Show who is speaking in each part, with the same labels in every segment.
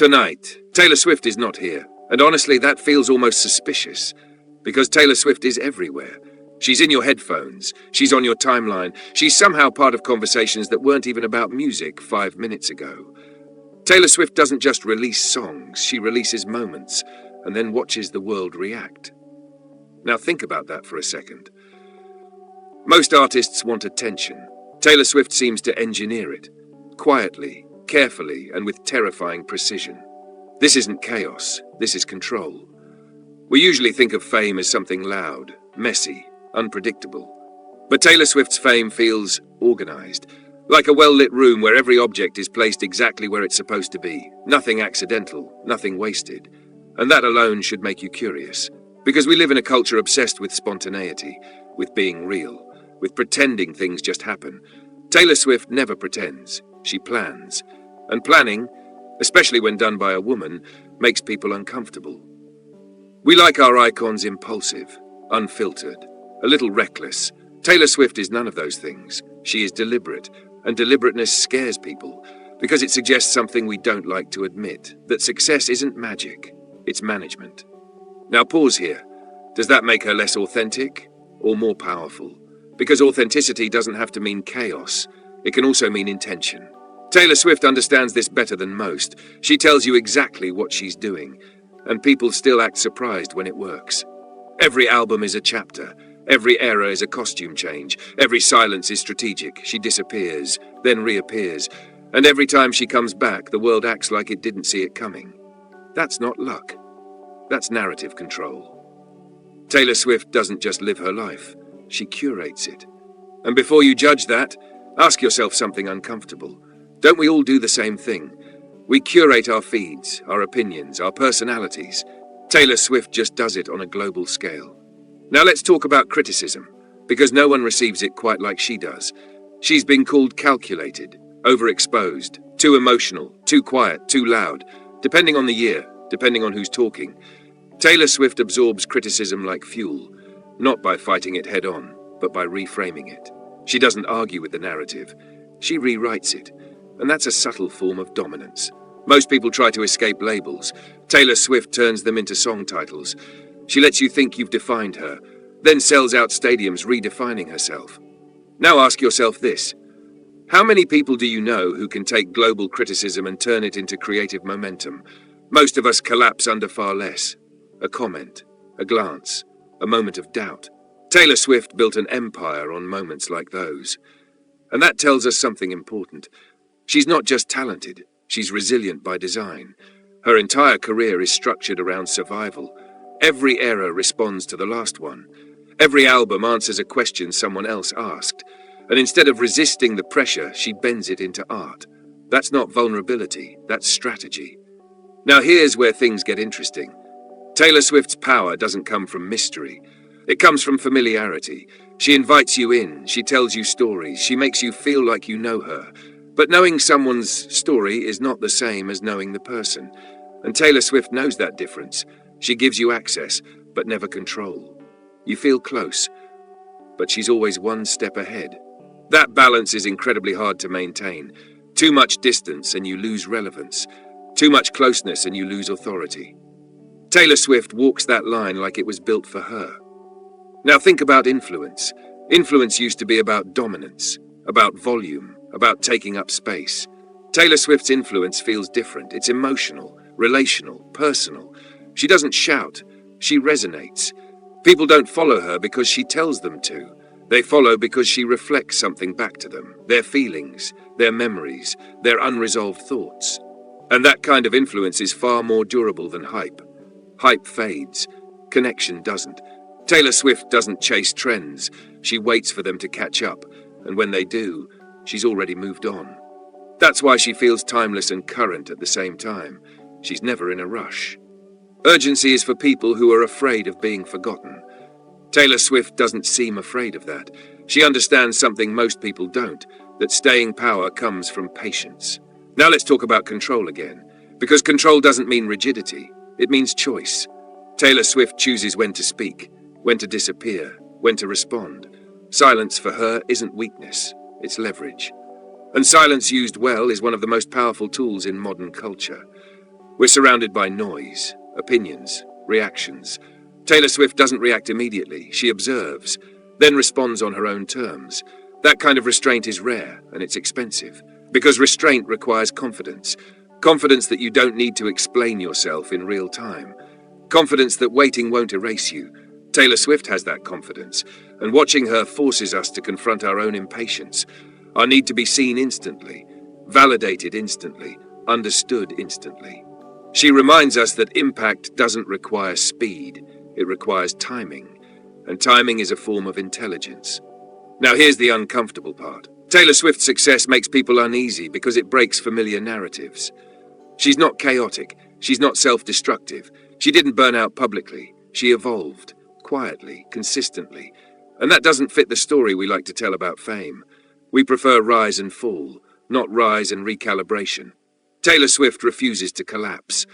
Speaker 1: Tonight, Taylor Swift is not here, and honestly that feels almost suspicious, because Taylor Swift is everywhere. She's in your headphones, she's on your timeline, she's somehow part of conversations that weren't even about music 5 minutes ago. Taylor Swift doesn't just release songs, she releases moments, and then watches the world react. Now think about that for a second. Most artists want attention. Taylor Swift seems to engineer it, quietly, carefully, and with terrifying precision. This isn't chaos, this is control. We usually think of fame as something loud, messy, unpredictable. But Taylor Swift's fame feels organized, like a well-lit room where every object is placed exactly where it's supposed to be. Nothing accidental, nothing wasted. And that alone should make you curious, because we live in a culture obsessed with spontaneity, with being real, with pretending things just happen. Taylor Swift never pretends, she plans. And planning, especially when done by a woman, makes people uncomfortable. We like our icons impulsive, unfiltered, a little reckless. Taylor Swift is none of those things. She is deliberate, and deliberateness scares people, because it suggests something we don't like to admit, that success isn't magic, it's management. Now pause here. Does that make her less authentic or more powerful? Because authenticity doesn't have to mean chaos. It can also mean intention. Taylor Swift understands this better than most. She tells you exactly what she's doing, and people still act surprised when it works. Every album is a chapter. Every era is a costume change. Every silence is strategic. She disappears, then reappears. And every time she comes back, the world acts like it didn't see it coming. That's not luck. That's narrative control. Taylor Swift doesn't just live her life. She curates it. And before you judge that, ask yourself something uncomfortable. Don't we all do the same thing? We curate our feeds, our opinions, our personalities. Taylor Swift just does it on a global scale. Now let's talk about criticism, because no one receives it quite like she does. She's been called calculated, overexposed, too emotional, too quiet, too loud, depending on the year, depending on who's talking. Taylor Swift absorbs criticism like fuel, not by fighting it head on, but by reframing it. She doesn't argue with the narrative. She rewrites it, and that's a subtle form of dominance. Most people try to escape labels. Taylor Swift turns them into song titles. She lets you think you've defined her, then sells out stadiums redefining herself. Now ask yourself this. How many people do you know who can take global criticism and turn it into creative momentum? Most of us collapse under far less. A comment, a glance, a moment of doubt. Taylor Swift built an empire on moments like those. And that tells us something important. She's not just talented, she's resilient by design. Her entire career is structured around survival. Every era responds to the last one. Every album answers a question someone else asked. And instead of resisting the pressure, she bends it into art. That's not vulnerability, that's strategy. Now here's where things get interesting. Taylor Swift's power doesn't come from mystery. It comes from familiarity. She invites you in, she tells you stories, she makes you feel like you know her. But knowing someone's story is not the same as knowing the person. And Taylor Swift knows that difference. She gives you access, but never control. You feel close, but she's always one step ahead. That balance is incredibly hard to maintain. Too much distance and you lose relevance. Too much closeness and you lose authority. Taylor Swift walks that line like it was built for her. Now think about influence. Influence used to be about dominance, about volume, about taking up space. Taylor Swift's influence feels different. It's emotional, relational, personal. She doesn't shout, she resonates. People don't follow her because she tells them to. They follow because she reflects something back to them, their feelings, their memories, their unresolved thoughts. And that kind of influence is far more durable than hype. Hype fades, connection doesn't. Taylor Swift doesn't chase trends, she waits for them to catch up, and when they do, she's already moved on. That's why she feels timeless and current at the same time. She's never in a rush. Urgency is for people who are afraid of being forgotten. Taylor Swift doesn't seem afraid of that. She understands something most people don't, that staying power comes from patience. Now let's talk about control again, because control doesn't mean rigidity, it means choice. Taylor Swift chooses when to speak, when to disappear, when to respond. Silence for her isn't weakness, it's leverage. And silence used well is one of the most powerful tools in modern culture. We're surrounded by noise, opinions, reactions. Taylor Swift doesn't react immediately. She observes, then responds on her own terms. That kind of restraint is rare, and it's expensive. Because restraint requires confidence. Confidence that you don't need to explain yourself in real time. Confidence that waiting won't erase you. Taylor Swift has that confidence, and watching her forces us to confront our own impatience, our need to be seen instantly, validated instantly, understood instantly. She reminds us that impact doesn't require speed, it requires timing, and timing is a form of intelligence. Now here's the uncomfortable part. Taylor Swift's success makes people uneasy because it breaks familiar narratives. She's not chaotic, she's not self-destructive, she didn't burn out publicly, she evolved, quietly, consistently. And that doesn't fit the story we like to tell about fame. We prefer rise and fall, not rise and recalibration. Taylor Swift refuses to collapse,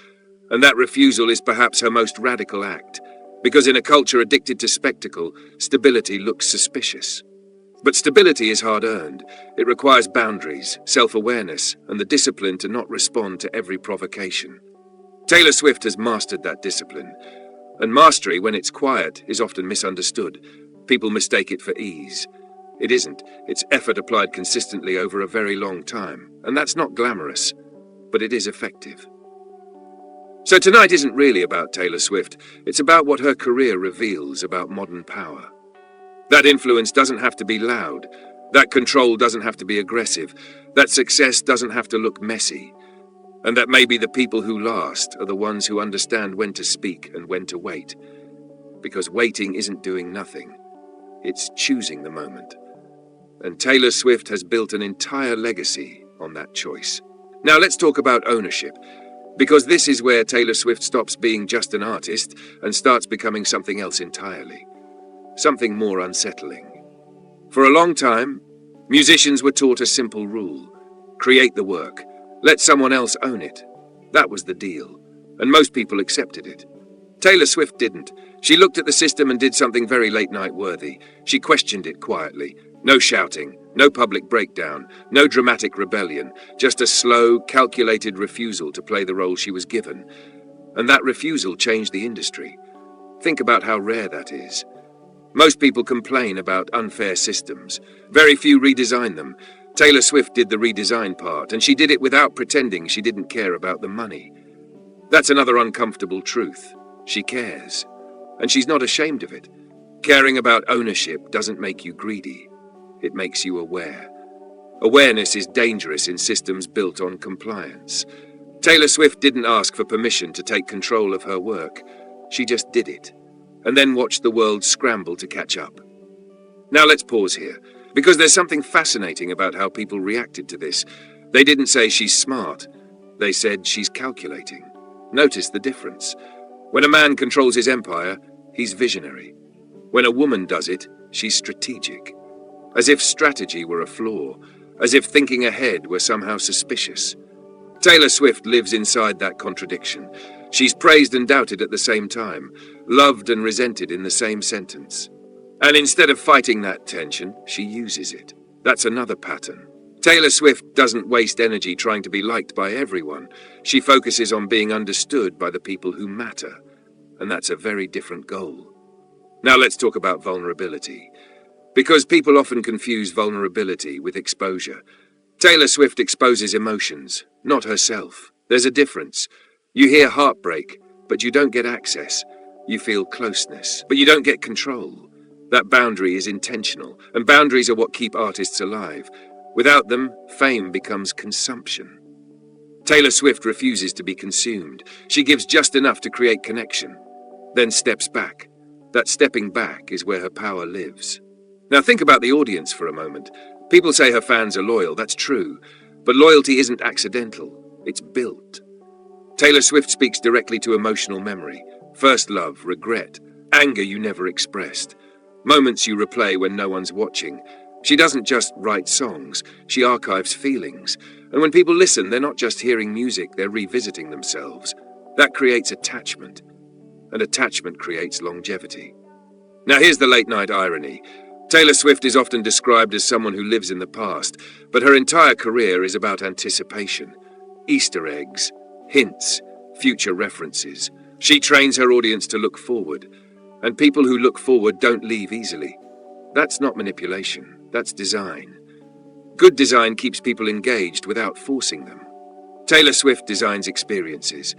Speaker 1: and that refusal is perhaps her most radical act, because in a culture addicted to spectacle, stability looks suspicious. But stability is hard-earned. It requires boundaries, self-awareness, and the discipline to not respond to every provocation. Taylor Swift has mastered that discipline, and mastery, when it's quiet, is often misunderstood. People mistake it for ease. It isn't. It's effort applied consistently over a very long time, and that's not glamorous, but it is effective. So tonight isn't really about Taylor Swift. It's about what her career reveals about modern power. That influence doesn't have to be loud. That control doesn't have to be aggressive. That success doesn't have to look messy. And that maybe the people who last are the ones who understand when to speak and when to wait. Because waiting isn't doing nothing. It's choosing the moment. And Taylor Swift has built an entire legacy on that choice. Now let's talk about ownership. Because this is where Taylor Swift stops being just an artist and starts becoming something else entirely. Something more unsettling. For a long time, musicians were taught a simple rule. Create the work. Let someone else own it. That was the deal. And most people accepted it. Taylor Swift didn't. She looked at the system and did something very late-night worthy. She questioned it quietly. No shouting, no public breakdown, no dramatic rebellion, just a slow, calculated refusal to play the role she was given. And that refusal changed the industry. Think about how rare that is. Most people complain about unfair systems. Very few redesign them. Taylor Swift did the redesign part, and she did it without pretending she didn't care about the money. That's another uncomfortable truth. She cares. And she's not ashamed of it. Caring about ownership doesn't make you greedy. It makes you aware. Awareness is dangerous in systems built on compliance. Taylor Swift didn't ask for permission to take control of her work. She just did it, and then watched the world scramble to catch up. Now let's pause here, because there's something fascinating about how people reacted to this. They didn't say she's smart. They said she's calculating. Notice the difference. When a man controls his empire, he's visionary. When a woman does it, she's strategic. As if strategy were a flaw, as if thinking ahead were somehow suspicious. Taylor Swift lives inside that contradiction. She's praised and doubted at the same time, loved and resented in the same sentence. And instead of fighting that tension, she uses it. That's another pattern. Taylor Swift doesn't waste energy trying to be liked by everyone. She focuses on being understood by the people who matter. And that's a very different goal. Now let's talk about vulnerability. Because people often confuse vulnerability with exposure. Taylor Swift exposes emotions, not herself. There's a difference. You hear heartbreak, but you don't get access. You feel closeness, but you don't get control. That boundary is intentional, and boundaries are what keep artists alive. Without them, fame becomes consumption. Taylor Swift refuses to be consumed. She gives just enough to create connection, then steps back. That stepping back is where her power lives. Now think about the audience for a moment. People say her fans are loyal, that's true. But loyalty isn't accidental, it's built. Taylor Swift speaks directly to emotional memory. First love, regret, anger you never expressed. Moments you replay when no one's watching. She doesn't just write songs, she archives feelings. And when people listen, they're not just hearing music, they're revisiting themselves. That creates attachment. And attachment creates longevity. Now here's the late-night irony. Taylor Swift is often described as someone who lives in the past, but her entire career is about anticipation. Easter eggs, hints, future references. She trains her audience to look forward, and people who look forward don't leave easily. That's not manipulation, that's design. Good design keeps people engaged without forcing them. Taylor Swift designs experiences,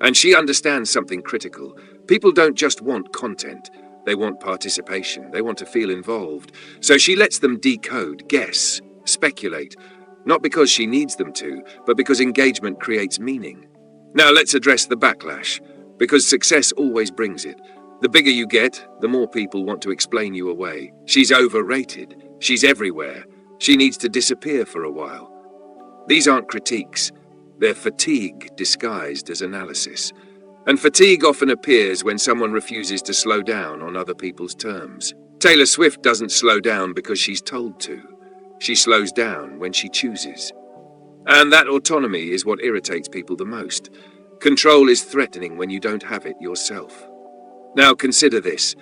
Speaker 1: and she understands something critical. People don't just want content, they want participation, they want to feel involved. So she lets them decode, guess, speculate, not because she needs them to, but because engagement creates meaning. Now let's address the backlash, because success always brings it. The bigger you get, the more people want to explain you away. She's overrated. She's everywhere. She needs to disappear for a while. These aren't critiques. They're fatigue disguised as analysis. And fatigue often appears when someone refuses to slow down on other people's terms. Taylor Swift doesn't slow down because she's told to. She slows down when she chooses. And that autonomy is what irritates people the most. Control is threatening when you don't have it yourself. Now consider this.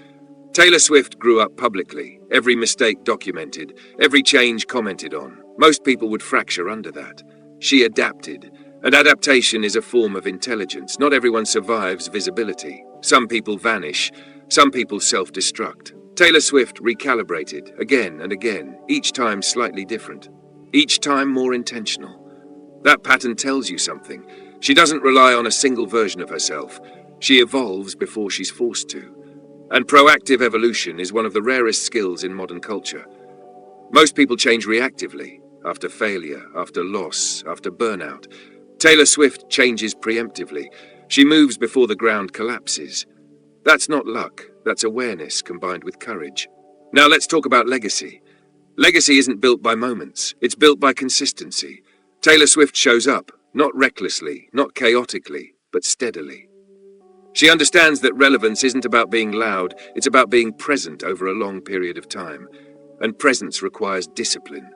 Speaker 1: Taylor Swift grew up publicly, every mistake documented, every change commented on. Most people would fracture under that. She adapted, and adaptation is a form of intelligence. Not everyone survives visibility. Some people vanish, some people self-destruct. Taylor Swift recalibrated again and again, each time slightly different, each time more intentional. That pattern tells you something. She doesn't rely on a single version of herself. She evolves before she's forced to. And proactive evolution is one of the rarest skills in modern culture. Most people change reactively, after failure, after loss, after burnout. Taylor Swift changes preemptively. She moves before the ground collapses. That's not luck, that's awareness combined with courage. Now let's talk about legacy. Legacy isn't built by moments, it's built by consistency. Taylor Swift shows up, not recklessly, not chaotically, but steadily. She understands that relevance isn't about being loud, it's about being present over a long period of time. And presence requires discipline.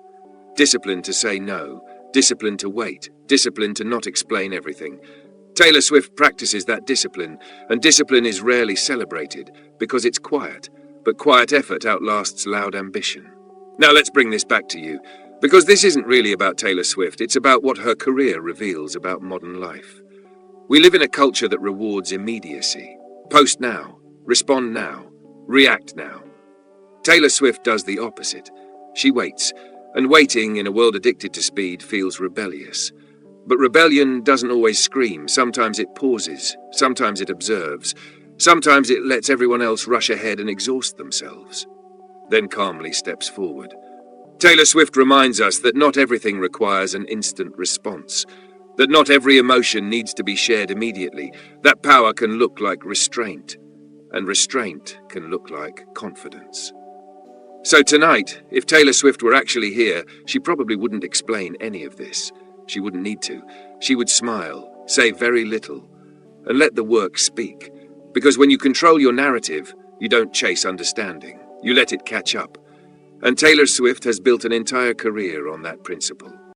Speaker 1: Discipline to say no, discipline to wait, discipline to not explain everything. Taylor Swift practices that discipline, and discipline is rarely celebrated because it's quiet, but quiet effort outlasts loud ambition. Now let's bring this back to you, because this isn't really about Taylor Swift, it's about what her career reveals about modern life. We live in a culture that rewards immediacy. Post now, respond now, react now. Taylor Swift does the opposite. She waits, and waiting in a world addicted to speed feels rebellious. But rebellion doesn't always scream. Sometimes it pauses, sometimes it observes, sometimes it lets everyone else rush ahead and exhaust themselves. Then calmly steps forward. Taylor Swift reminds us that not everything requires an instant response. That not every emotion needs to be shared immediately. That power can look like restraint, and restraint can look like confidence. So tonight, if Taylor Swift were actually here, she probably wouldn't explain any of this. She wouldn't need to. She would smile, say very little, and let the work speak. Because when you control your narrative, you don't chase understanding. You let it catch up. And Taylor Swift has built an entire career on that principle.